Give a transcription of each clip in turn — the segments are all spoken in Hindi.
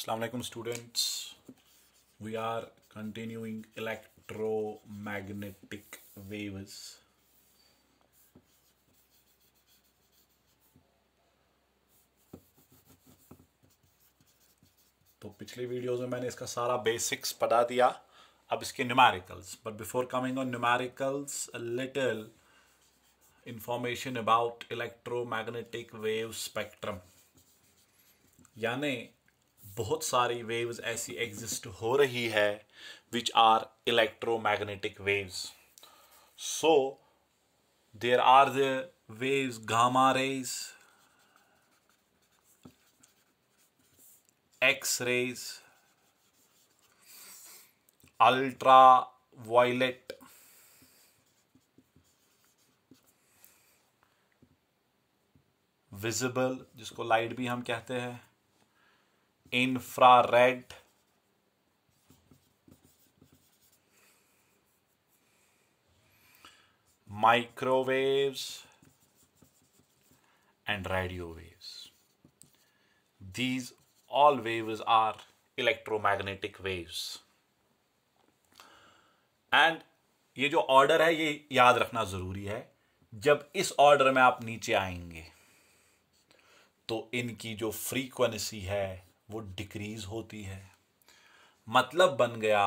Assalamu alaikum students. We are continuing electromagnetic waves. तो पिछले वीडियोस में मैंने इसका सारा बेसिक्स पढ़ा दिया. अब इसके numericals. But before coming on numericals, a little information about electromagnetic wave spectrum. यानी बहुत सारी वेव्स ऐसी एग्जिस्ट हो रही है which are electromagnetic waves. So there are the waves gamma rays, X rays, ultra violet, visible जिसको लाइट भी हम कहते हैं, infrared, microwaves and radio waves. These all waves are electromagnetic waves. And ये जो ऑर्डर है ये याद रखना जरूरी है. जब इस ऑर्डर में आप नीचे आएंगे तो इनकी जो फ्रीक्वेंसी है वो डिक्रीज होती है. मतलब बन गया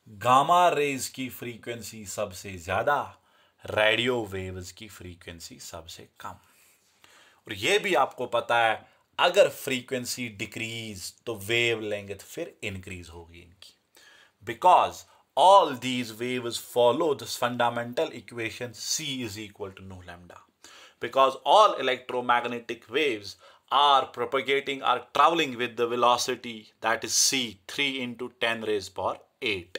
गामा रेज की फ्रीक्वेंसी सबसे ज्यादा, रेडियो वेव्स की फ्रीक्वेंसी सबसे कम. और यह भी आपको पता है अगर फ्रीक्वेंसी डिक्रीज तो वेव लेंथ फिर इंक्रीज होगी इनकी. Because all these waves follow this fundamental equation C is equal to nu lambda. Because all electromagnetic waves are propagating, are traveling with the velocity that is C, 3 into 10 raised power 8.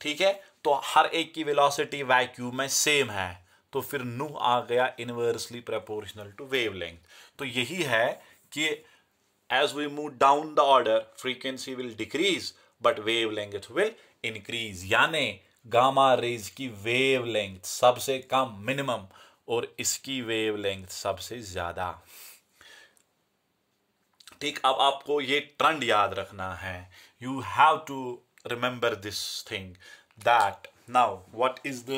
ठीक है, तो हर एक की वेलोसिटी वैक्यूम में सेम है, तो फिर नू आ गया इनवर्सली प्रोपोर्शनल टू वेवलेंथ. तो यही है कि as we move down the order frequency will decrease but wavelength will increase. यानी गामा रेज की वेवलेंथ सबसे कम मिनिमम और इसकी वेवलेंथ सबसे ज्यादा. ठीक, अब आपको ये ट्रेंड याद रखना है. You have to remember this thing that now what is the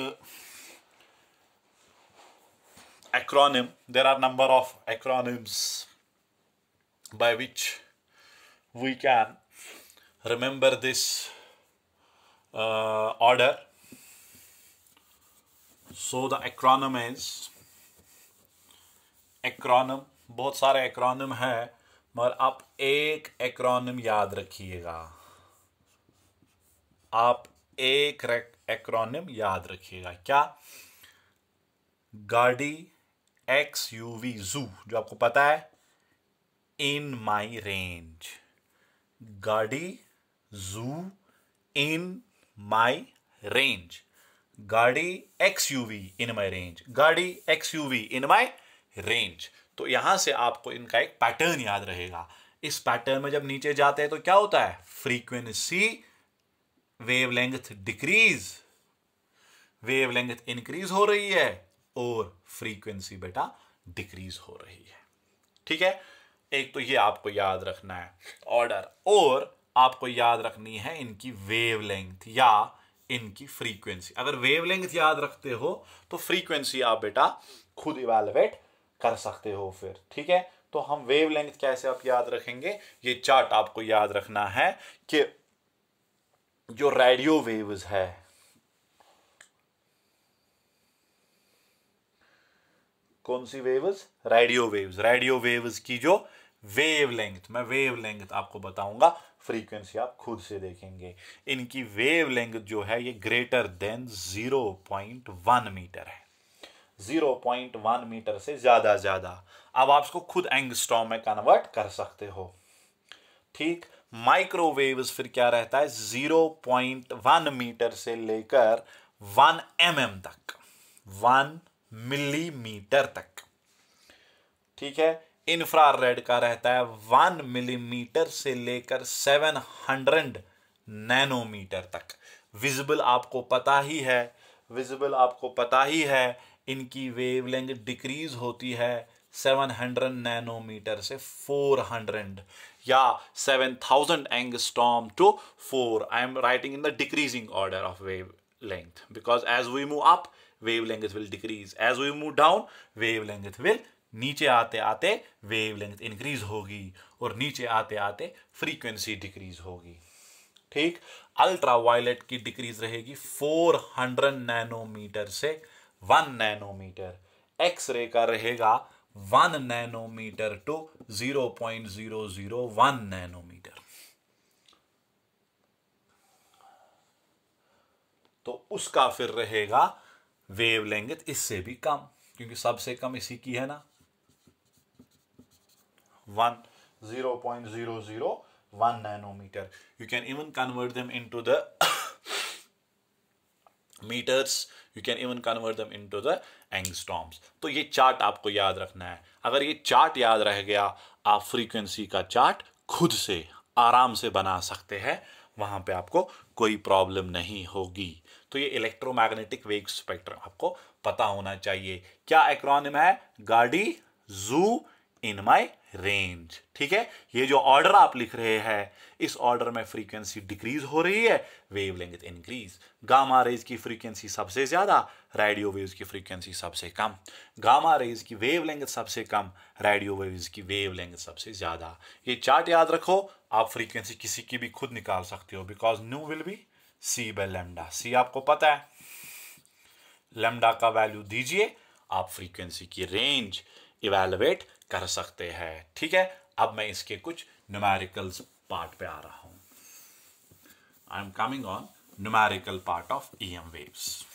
acronym. There are number of acronyms by which we can remember this order. So the acronym is acronym. बहुत सारे acronym है मगर आप एक acronym याद रखिएगा. आप एक एक्रोनिम याद रखिएगा. क्या? गाड़ी XUV जू, जो आपको पता है इन माई रेंज. गाड़ी जू इन माई रेंज. गाड़ी XUV इन माई रेंज. गाड़ी XUV इन माई रेंज. तो यहां से आपको इनका एक पैटर्न याद रहेगा. इस पैटर्न में जब नीचे जाते हैं तो क्या होता है? Frequency wavelength decrease, wavelength increase हो रही है और फ्रीक्वेंसी बेटा डिक्रीज हो रही है. ठीक है, एक तो ये आपको याद रखना है ऑर्डर, और आपको याद रखनी है इनकी वेवलेंथ या इनकी फ्रीक्वेंसी. अगर वेवलेंथ याद रखते हो तो फ्रीक्वेंसी आप बेटा खुद इवैल्यूएट कर सकते हो फिर. ठीक है, तो हम वेवलेंथ कैसे आप याद रखेंगे, ये चार्ट आपको याद रखना है कि जो रेडियो वेव्स है, कौन सी waves? Radio waves. Radio waves की जो वेवलेंथ, मैं वेवलेंथ आपको बताऊंगा, फ्रीक्वेंसी आप खुद से देखेंगे. इनकी वेवलेंथ जो है ये ग्रेटर देन 0.1 मीटर है. 0.1 मीटर से ज्यादा. अब आप इसको खुद एंगस्ट्रॉम में कन्वर्ट कर सकते हो. ठीक, माइक्रोवेव्स फिर क्या रहता है? 0.1 मीटर से लेकर 1 mm तक, 1 मिलीमीटर तक. ठीक है, इंफ्रारेड का रहता है 1 मिलीमीटर से लेकर 700 नैनोमीटर तक. विजिबल आपको पता ही है, विजिबल आपको पता ही है इनकी वेवलेंथ डिक्रीज होती है 700 नैनोमीटर से 400 या 7000 angstrom to 4. I am writing in the decreasing order of wavelength because as we move up wavelength will decrease, as we move down wavelength will, नीचे आते आते wavelength increase होगी और नीचे आते आते frequency decrease होगी. ठीक. अल्ट्रा वायलेट की डिक्रीज रहेगी 400 नैनोमीटर से 1 नैनोमीटर. एक्सरे का रहेगा 1 नैनोमीटर टू 0.001 नैनोमीटर. तो उसका फिर रहेगा वेवलेंथ इससे भी कम, क्योंकि सबसे कम इसी की है ना 0.001 nanometre. You can even convert them into the metres, you can even convert them into the angstroms. तो ये चार्ट आपको याद रखना है. अगर ये चार्ट याद रह गया, आप फ्रीक्वेंसी का चार्ट खुद से आराम से बना सकते हैं, वहां पे आपको कोई प्रॉब्लम नहीं होगी. तो ये इलेक्ट्रोमैग्नेटिक वेव स्पेक्ट्रम आपको पता होना चाहिए. क्या एक्रोनिम है? गाड़ी जू इन माई रेंज. ठीक है. ये जो ऑर्डर आप लिख रहे हैं, इस ऑर्डर में फ्रीक्वेंसी डिक्रीज हो रही है, वेवलेंथ इंक्रीज. गामा रेज की फ्रीक्वेंसी सबसे ज्यादा, रेडियो वेव्स की फ्रीक्वेंसी सबसे कम. गामा रेज की वेवलेंथ सबसे कम, रेडियो वेव्स की वेवलेंथ सबसे ज्यादा. ये चार्ट याद रखो. आप फ्रीक्वेंसी किसी की भी खुद निकाल सकते हो because nu will be c by lambda. C आपको पता है, लैम्डा का वैल्यू दीजिए, आप फ्रीक्वेंसी की रेंज इवैल्युएट कर सकते हैं. ठीक है. अब मैं इसके कुछ न्यूमेरिकल्स पार्ट पे आ रहा हूं. I am coming on numerical part of EM waves.